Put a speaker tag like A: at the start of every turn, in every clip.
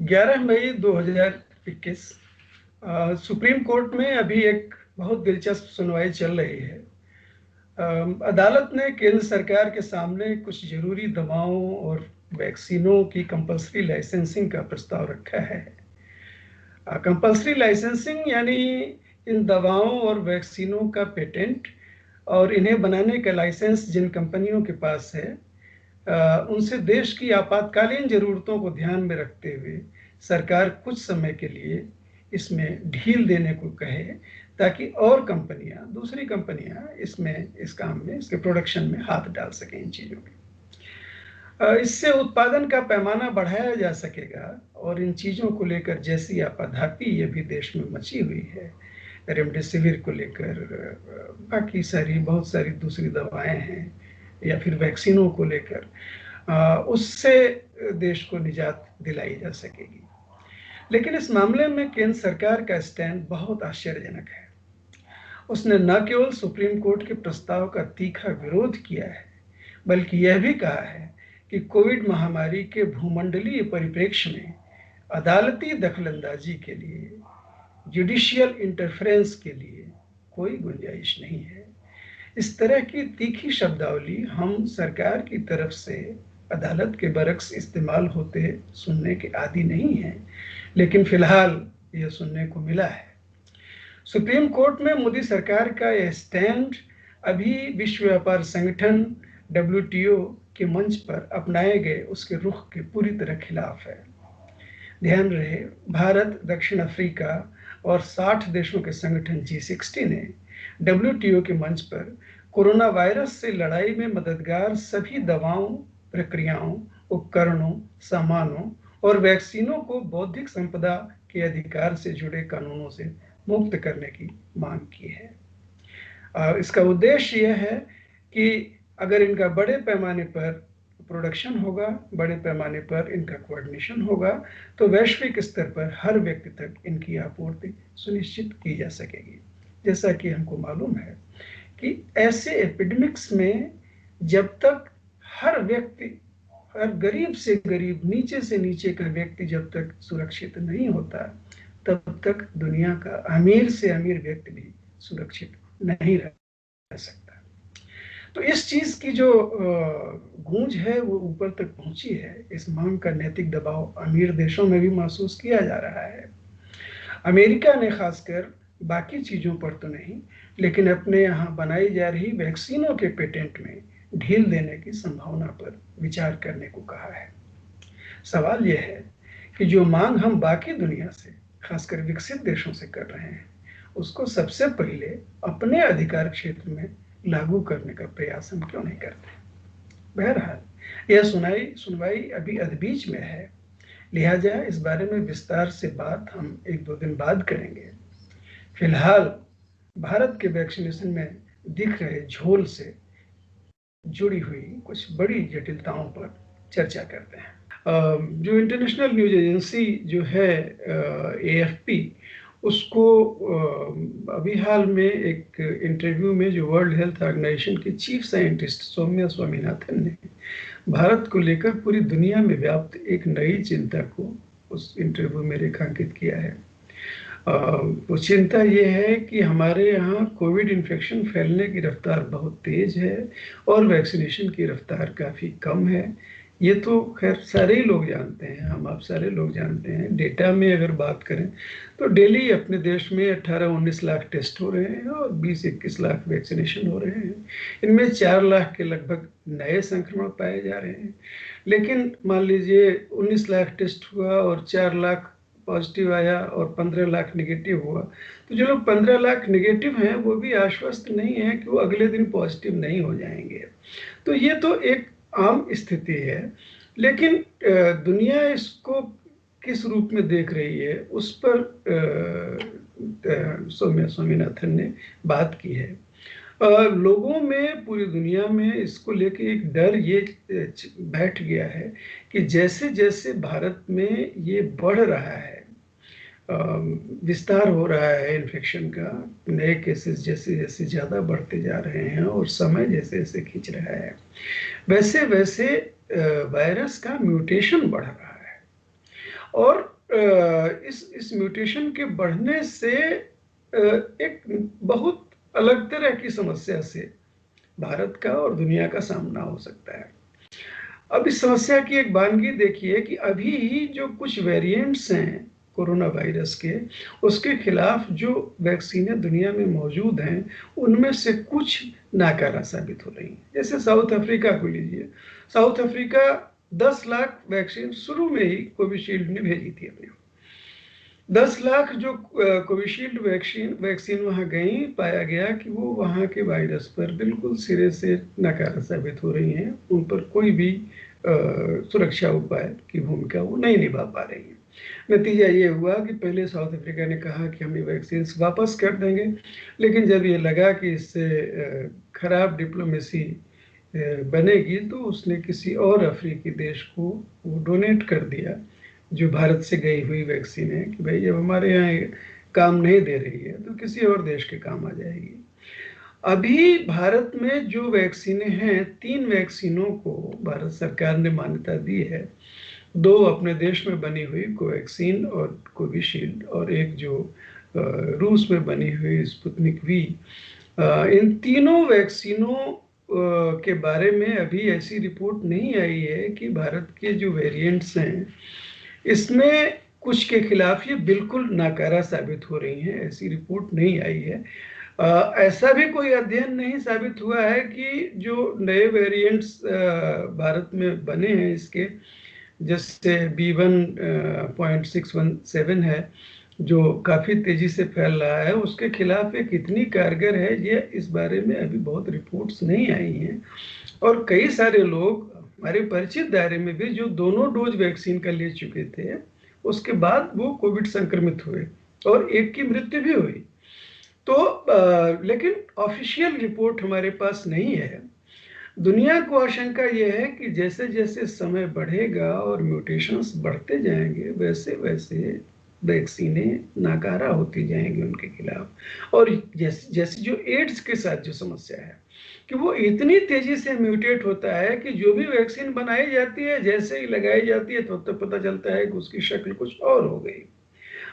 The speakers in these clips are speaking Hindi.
A: 11 मई 2021 सुप्रीम कोर्ट में अभी एक बहुत दिलचस्प सुनवाई चल रही है। अदालत ने केंद्र सरकार के सामने कुछ जरूरी दवाओं और वैक्सीनों की कंपल्सरी लाइसेंसिंग का प्रस्ताव रखा है। कंपल्सरी लाइसेंसिंग यानी इन दवाओं और वैक्सीनों का पेटेंट और इन्हें बनाने का लाइसेंस जिन कंपनियों के पास है उनसे देश की आपातकालीन ज़रूरतों को ध्यान में रखते हुए सरकार कुछ समय के लिए इसमें ढील देने को कहे, ताकि और कंपनियां, दूसरी कंपनियां इस काम में, इसके प्रोडक्शन में हाथ डाल सकें इन चीज़ों में। इससे उत्पादन का पैमाना बढ़ाया जा सकेगा और इन चीज़ों को लेकर जैसी आपाधापी ये भी देश में मची हुई है, रेमडेसिविर को लेकर, बाकी बहुत सारी दूसरी दवाएं हैं या फिर वैक्सीनों को लेकर, उससे देश को निजात दिलाई जा सकेगी। लेकिन इस मामले में केंद्र सरकार का स्टैंड बहुत आश्चर्यजनक है। उसने न केवल सुप्रीम कोर्ट के प्रस्ताव का तीखा विरोध किया है, बल्कि यह भी कहा है कि कोविड महामारी के भूमंडलीय परिप्रेक्ष्य में अदालती दखलंदाजी के लिए, जुडिशियल इंटरफेरेंस के लिए कोई गुंजाइश नहीं है। इस तरह की तीखी शब्दावली हम सरकार की तरफ से अदालत के बरक्स इस्तेमाल होते सुनने के आदी नहीं हैं, लेकिन फिलहाल यह सुनने को मिला है। सुप्रीम कोर्ट में मोदी सरकार का यह स्टैंड अभी विश्व व्यापार संगठन WTO के मंच पर अपनाए गए उसके रुख के पूरी तरह खिलाफ है। ध्यान रहे, भारत, दक्षिण अफ्रीका और 60 देशों के संगठन G60 ने WTO के मंच पर कोरोना वायरस से लड़ाई में मददगार सभी दवाओं, प्रक्रियाओं, उपकरणों, सामानों और वैक्सीनों को बौद्धिक संपदा के अधिकार से जुड़े कानूनों से मुक्त करने की मांग की है। इसका उद्देश्य यह है कि अगर इनका बड़े पैमाने पर प्रोडक्शन होगा, बड़े पैमाने पर इनका कोऑर्डिनेशन होगा, तो वैश्विक स्तर पर हर व्यक्ति तक इनकी आपूर्ति सुनिश्चित की जा सकेगी। जैसा कि हमको मालूम है कि ऐसे एपिडेमिक्स में जब तक हर व्यक्ति, हर गरीब से गरीब, नीचे से नीचे का व्यक्ति जब तक सुरक्षित नहीं होता, तब तक दुनिया का अमीर से अमीर व्यक्ति भी सुरक्षित नहीं रह सकता। तो इस चीज की जो गूंज है वो ऊपर तक पहुंची है। इस मांग का नैतिक दबाव अमीर देशों में भी महसूस किया जा रहा है। अमेरिका ने खासकर, बाकी चीजों पर तो नहीं, लेकिन अपने यहाँ बनाई जा रही वैक्सीनों के पेटेंट में ढील देने की संभावना पर विचार करने को कहा है। सवाल यह है कि जो मांग हम बाकी दुनिया से, खासकर विकसित देशों से कर रहे हैं, उसको सबसे पहले अपने अधिकार क्षेत्र में लागू करने का प्रयास हम क्यों नहीं करते। बहरहाल यह सुनवाई अभी अधबीच में है, लिहाजा इस बारे में विस्तार से बात हम 1-2 दिन बाद करेंगे। फिलहाल भारत के वैक्सीनेशन में दिख रहे झोल से जुड़ी हुई कुछ बड़ी जटिलताओं पर चर्चा करते हैं। जो इंटरनेशनल न्यूज एजेंसी जो है AFP, उसको अभी हाल में एक इंटरव्यू में जो वर्ल्ड हेल्थ ऑर्गेनाइजेशन के चीफ साइंटिस्ट सौम्या स्वामीनाथन ने भारत को लेकर पूरी दुनिया में व्याप्त एक नई चिंता को उस इंटरव्यू में रेखांकित किया है। वो चिंता ये है कि हमारे यहाँ कोविड इन्फेक्शन फैलने की रफ्तार बहुत तेज है और वैक्सीनेशन की रफ्तार काफ़ी कम है। ये तो खैर सारे ही लोग जानते हैं, हम आप सारे लोग जानते हैं। डेटा में अगर बात करें तो डेली अपने देश में 18-19 लाख टेस्ट हो रहे हैं और 20-21 लाख वैक्सीनेशन हो रहे हैं। इनमें 4 लाख के लगभग नए संक्रमण पाए जा रहे हैं। लेकिन मान लीजिए 19 लाख टेस्ट हुआ और 4 लाख पॉजिटिव आया और 15 लाख निगेटिव हुआ, तो जो लोग 15 लाख निगेटिव हैं वो भी आश्वस्त नहीं है कि वो अगले दिन पॉजिटिव नहीं हो जाएंगे। तो ये तो एक आम स्थिति है, लेकिन दुनिया इसको किस रूप में देख रही है उस पर सौम्या स्वामीनाथन ने बात की है। लोगों में, पूरी दुनिया में इसको लेके एक डर ये बैठ गया है कि जैसे जैसे भारत में ये बढ़ रहा है, विस्तार हो रहा है इन्फेक्शन का, नए केसेस जैसे जैसे ज़्यादा बढ़ते जा रहे हैं और समय जैसे जैसे खींच रहा है, वैसे वैसे वायरस का म्यूटेशन बढ़ रहा है और इस म्यूटेशन के बढ़ने से एक बहुत अलग तरह की समस्या से भारत का और दुनिया का सामना हो सकता है। अब इस समस्या की एक बानगी देखिए कि अभी ही जो कुछ वेरिएंट्स हैं कोरोना वायरस के, उसके खिलाफ जो वैक्सीनें दुनिया में मौजूद हैं, उनमें से कुछ नाकारा साबित हो रही हैं। जैसे साउथ अफ्रीका को लीजिए, साउथ अफ्रीका 10 लाख वैक्सीन शुरू में ही कोविशील्ड ने भेजी थी अपने। 10 लाख जो कोविशील्ड वैक्सीन वहां गई, पाया गया कि वो वहां के वायरस पर बिल्कुल सिरे से नाकारा साबित हो रही हैं। उन पर कोई भी सुरक्षा उपाय की भूमिका वो नहीं निभा पा रही है। नतीजा ये हुआ कि पहले साउथ अफ्रीका ने कहा कि हम ये वैक्सीन वापस कर देंगे, लेकिन जब ये लगा कि इससे खराब डिप्लोमेसी बनेगी, तो उसने किसी और अफ्रीकी देश को वो डोनेट कर दिया, जो भारत से गई हुई वैक्सीन है, कि भाई जब हमारे यहाँ काम नहीं दे रही है तो किसी और देश के काम आ जाएगी। अभी भारत में जो वैक्सीनें हैं, 3 वैक्सीनों को भारत सरकार ने मान्यता दी है। 2 अपने देश में बनी हुई कोवैक्सीन और कोविशील्ड, और एक जो रूस में बनी हुई स्पुतनिक वी। इन तीनों वैक्सीनों के बारे में अभी ऐसी रिपोर्ट नहीं आई है कि भारत के जो वेरिएंट्स हैं, इसमें कुछ के खिलाफ ये बिल्कुल नाकारा साबित हो रही हैं, ऐसी रिपोर्ट नहीं आई है। ऐसा भी कोई अध्ययन नहीं साबित हुआ है कि जो नए वेरिएंट्स भारत में बने हैं इसके, जैसे B1.617 है, जो काफ़ी तेज़ी से फैल रहा है, उसके खिलाफ ये कितनी कारगर है, ये इस बारे में अभी बहुत रिपोर्ट्स नहीं आई हैं। और कई सारे लोग हमारे परिचित दायरे में भी जो दोनों डोज वैक्सीन का ले चुके थे, उसके बाद वो कोविड संक्रमित हुए और एक की मृत्यु भी हुई। तो लेकिन ऑफिशियल रिपोर्ट हमारे पास नहीं है। दुनिया को आशंका यह है कि जैसे जैसे समय बढ़ेगा और म्यूटेशंस बढ़ते जाएंगे, वैसे वैसे वैक्सीनें नाकारा होती जाएंगी उनके खिलाफ। और जैसे जो एड्स के साथ जो समस्या है कि वो इतनी तेजी से म्यूटेट होता है कि जो भी वैक्सीन बनाई जाती है, जैसे ही लगाई जाती है तो पता चलता है कि उसकी शक्ल कुछ और हो गई।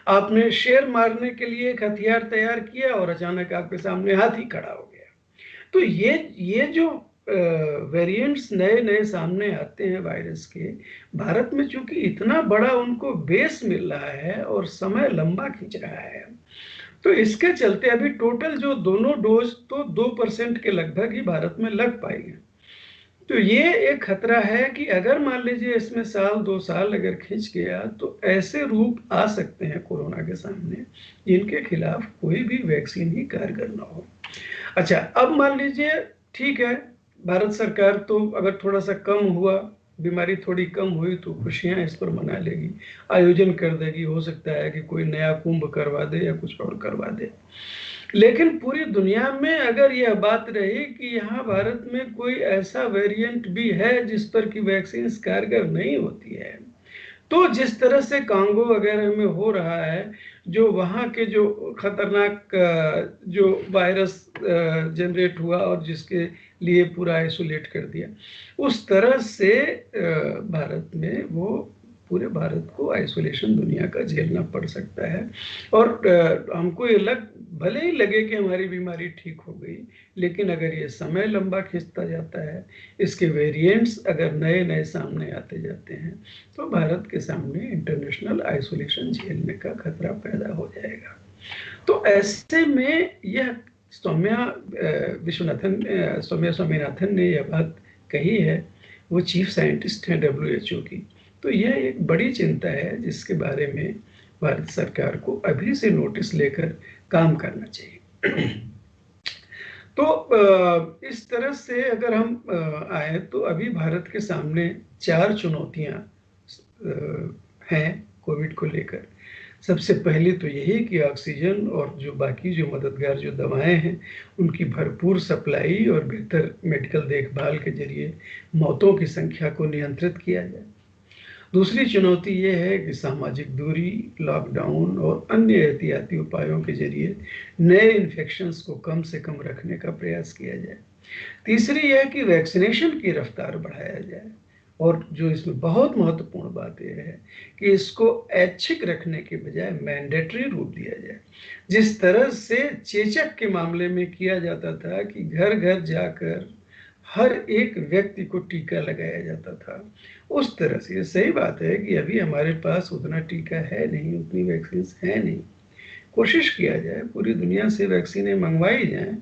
A: आपने शेर मारने के लिए एक हथियार तैयार किया और अचानक आपके सामने हाथी खड़ा हो गया। तो ये जो वेरिएंट्स नए नए सामने आते हैं वायरस के, भारत में चूंकि इतना बड़ा उनको बेस मिल रहा है और समय लंबा खींच रहा है, तो इसके चलते अभी टोटल जो दोनों डोज तो 2% के लगभग ही भारत में लग पाएंगे। तो ये एक खतरा है कि अगर मान लीजिए इसमें 1-2 साल अगर खिंच गया, तो ऐसे रूप आ सकते हैं कोरोना के सामने जिनके खिलाफ कोई भी वैक्सीन ही कारगर ना हो। अच्छा, अब मान लीजिए ठीक है, भारत सरकार तो अगर थोड़ा सा कम हुआ, बीमारी थोड़ी कम हुई, तो खुशियां इस पर मना लेगी, आयोजन कर देगी, हो सकता है कि कोई नया कुंभ करवा दे या कुछ और करवा दे। लेकिन पूरी दुनिया में अगर यह बात रही कि यहाँ भारत में कोई ऐसा वेरिएंट भी है जिस पर कि वैक्सीन कारगर नहीं होती है, तो जिस तरह से कांगो वगैरह में हो रहा है, जो वहाँ के जो खतरनाक जो वायरस जनरेट हुआ और जिसके लिए पूरा आइसोलेट कर दिया, उस तरह से भारत में वो पूरे भारत को आइसोलेशन दुनिया का झेलना पड़ सकता है। और हमको ये भले ही लगे कि हमारी बीमारी ठीक हो गई, लेकिन अगर ये समय लंबा खिंचता जाता है, इसके वेरिएंट्स अगर नए नए सामने आते जाते हैं, तो भारत के सामने इंटरनेशनल आइसोलेशन झेलने का खतरा पैदा हो जाएगा। तो ऐसे में यह सौम्या स्वामीनाथन ने यह बात कही है, वो चीफ साइंटिस्ट हैं WHO की। तो यह एक बड़ी चिंता है जिसके बारे में भारत सरकार को अभी से नोटिस लेकर काम करना चाहिए। तो इस तरह से अगर हम आए, तो अभी भारत के सामने 4 चुनौतियां हैं कोविड को लेकर। सबसे पहले तो यही कि ऑक्सीजन और जो बाकी जो मददगार जो दवाएं हैं, उनकी भरपूर सप्लाई और बेहतर मेडिकल देखभाल के जरिए मौतों की संख्या को नियंत्रित किया जाए। दूसरी चुनौती ये है कि सामाजिक दूरी, लॉकडाउन और अन्य एहतियाती उपायों के जरिए नए इन्फेक्शंस को कम से कम रखने का प्रयास किया जाए। तीसरी यह कि वैक्सीनेशन की रफ्तार बढ़ाया जाए। और जो इसमें बहुत महत्वपूर्ण बात यह है कि इसको ऐच्छिक रखने के बजाय मैंडेटरी रूप दिया जाए। जिस तरह से चेचक के मामले में किया जाता था कि घर घर जाकर हर एक व्यक्ति को टीका लगाया जाता था, उस तरह से ये सही बात है कि अभी हमारे पास उतना टीका है नहीं, उतनी वैक्सीन है नहीं। कोशिश किया जाए, पूरी दुनिया से वैक्सीनें मंगवाई जाएं,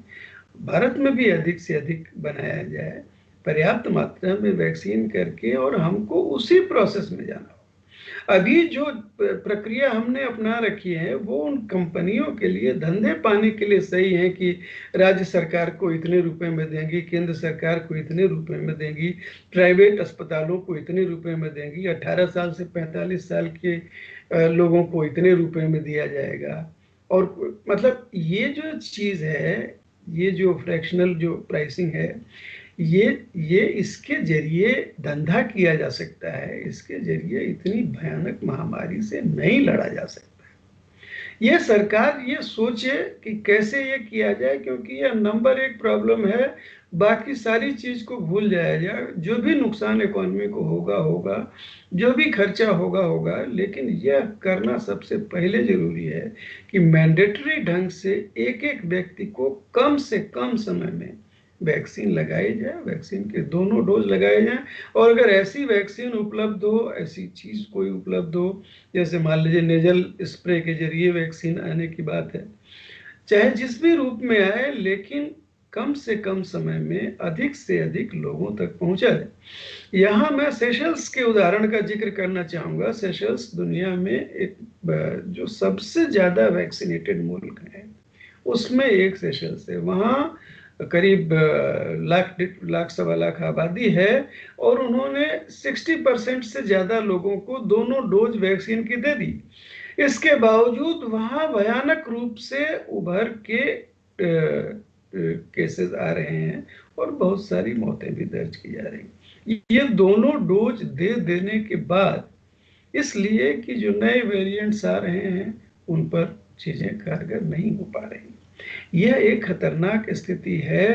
A: भारत में भी अधिक से अधिक बनाया जाए, पर्याप्त मात्रा में वैक्सीन करके, और हमको उसी प्रोसेस में जाना हो। अभी जो प्रक्रिया हमने अपना रखी है वो उन कंपनियों के लिए धंधे पाने के लिए सही है कि राज्य सरकार को इतने रुपए में देंगी, केंद्र सरकार को इतने रुपए में देंगी, प्राइवेट अस्पतालों को इतने रुपए में देंगी, 18 साल से 45 साल के लोगों को इतने रुपए में दिया जाएगा। और मतलब ये जो चीज़ है, ये जो फ्रैक्शनल जो प्राइसिंग है, ये इसके जरिए धंधा किया जा सकता है, इसके जरिए इतनी भयानक महामारी से नहीं लड़ा जा सकता है। ये सरकार ये सोचे कि कैसे ये किया जाए, क्योंकि ये नंबर 1 प्रॉब्लम है, बाकी सारी चीज को भूल जाया जाए। जो भी नुकसान इकोनॉमी को होगा, जो भी खर्चा होगा, लेकिन यह करना सबसे पहले जरूरी है कि मैंडेटरी ढंग से एक एक व्यक्ति को कम से कम समय में वैक्सीन लगाई जाए, वैक्सीन के दोनों डोज लगाए जाएं। और अगर ऐसी वैक्सीन उपलब्ध हो, ऐसी चीज कोई उपलब्ध हो, जैसे मान लीजिए नेजल स्प्रे के जरिए वैक्सीन आने की बात है, चाहे जिस भी रूप में आए, लेकिन कम से कम समय में अधिक से अधिक लोगों तक पहुंचा जाए। यहाँ मैं सेशल्स के उदाहरण का जिक्र करना चाहूंगा। सेशल्स दुनिया में एक जो सबसे ज्यादा वैक्सीनेटेड मुल्क है, उसमें एक सेशल्स है। वहाँ करीब लाख सवा लाख आबादी है, और उन्होंने 60% से ज्यादा लोगों को दोनों डोज वैक्सीन की दे दी। इसके बावजूद वहां भयानक रूप से उभर के केसेस आ रहे हैं और बहुत सारी मौतें भी दर्ज की जा रही। ये दोनों डोज दे देने के बाद, इसलिए कि जो नए वेरिएंट्स आ रहे हैं उन पर चीजें कारगर नहीं हो पा रही। यह एक खतरनाक स्थिति है।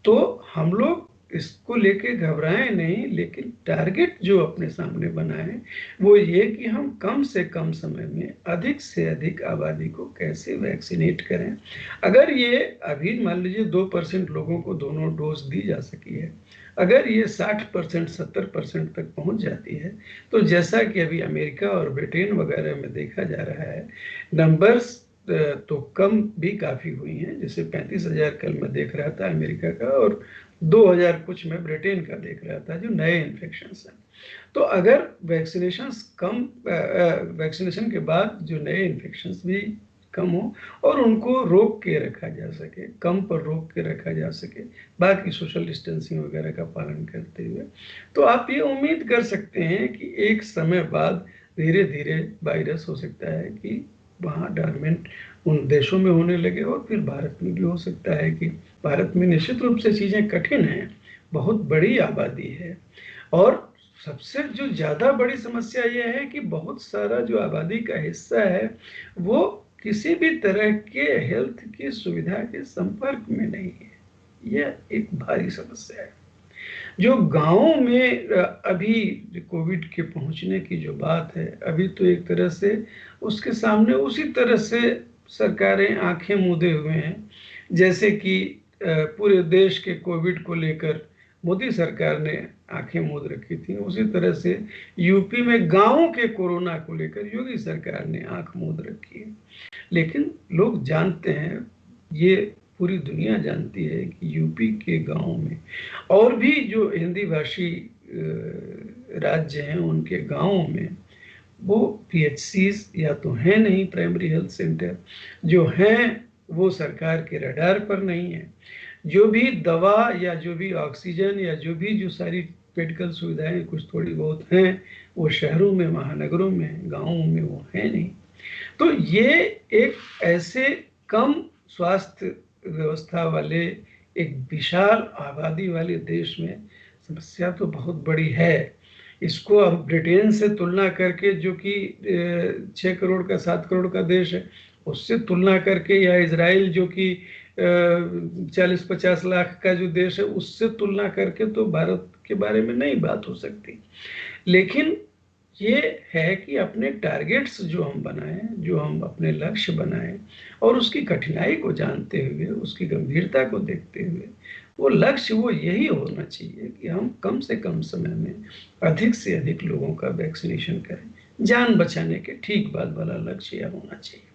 A: तो हम लोग इसको लेके घबराएं नहीं, लेकिन टारगेट जो अपने सामने बनाएं वो ये कि हम कम से कम समय में अधिक से अधिक आबादी को कैसे वैक्सीनेट करें। अगर ये अभी मान लीजिए 2% लोगों को दोनों डोज दी जा सकी है, अगर ये 60% 70% तक पहुंच जाती है, तो जैसा कि अभी अमेरिका और ब्रिटेन वगैरह में देखा जा रहा है, नंबर्स तो कम भी काफी हुई हैं। जैसे 35,000 कल मैं देख रहा था अमेरिका का, और 2,000 कुछ मैं ब्रिटेन का देख रहा था जो नए इन्फेक्शन हैं। तो अगर वैक्सीनेशन के बाद जो नए इन्फेक्शन भी कम हो और उनको रोक के रखा जा सके, कम पर रोक के रखा जा सके, बाकी सोशल डिस्टेंसिंग वगैरह का पालन करते हुए, तो आप ये उम्मीद कर सकते हैं कि एक समय बाद धीरे धीरे वायरस हो सकता है कि वहाँ डॉर्मेंट उन देशों में होने लगे, और फिर भारत में भी हो सकता है कि भारत में निश्चित रूप से चीज़ें कठिन हैं, बहुत बड़ी आबादी है। और सबसे जो ज़्यादा बड़ी समस्या यह है कि बहुत सारा जो आबादी का हिस्सा है वो किसी भी तरह के हेल्थ की सुविधा के संपर्क में नहीं है। यह एक भारी समस्या है। जो गांवों में अभी कोविड के पहुंचने की जो बात है, अभी तो एक तरह से उसके सामने उसी तरह से सरकारें आंखें मूंदे हुए हैं, जैसे कि पूरे देश के कोविड को लेकर मोदी सरकार ने आंखें मूंद रखी थी, उसी तरह से यूपी में गांवों के कोरोना को लेकर योगी सरकार ने आंख मूंद रखी है। लेकिन लोग जानते हैं, ये पूरी दुनिया जानती है कि यूपी के गांवों में और भी जो हिंदी भाषी राज्य हैं उनके गांवों में वो PHCs या तो हैं नहीं, प्राइमरी हेल्थ सेंटर जो हैं वो सरकार के रडार पर नहीं है। जो भी दवा या जो भी ऑक्सीजन या जो भी जो सारी मेडिकल सुविधाएं कुछ थोड़ी बहुत हैं वो शहरों में, महानगरों में, गाँवों में वो है नहीं। तो ये एक ऐसे कम स्वास्थ्य व्यवस्था वाले एक विशाल आबादी वाले देश में समस्या तो बहुत बड़ी है। इसको अब ब्रिटेन से तुलना करके, जो कि 6 करोड़ का 7 करोड़ का देश है, उससे तुलना करके, या इजराइल जो कि 40-50 लाख का जो देश है उससे तुलना करके तो भारत के बारे में नहीं बात हो सकती। लेकिन ये है कि अपने टारगेट्स जो हम बनाएं, जो हम अपने लक्ष्य बनाएं और उसकी कठिनाई को जानते हुए, उसकी गंभीरता को देखते हुए, वो लक्ष्य वो यही होना चाहिए कि हम कम से कम समय में अधिक से अधिक लोगों का वैक्सीनेशन करें। जान बचाने के ठीक बाद वाला लक्ष्य यह होना चाहिए।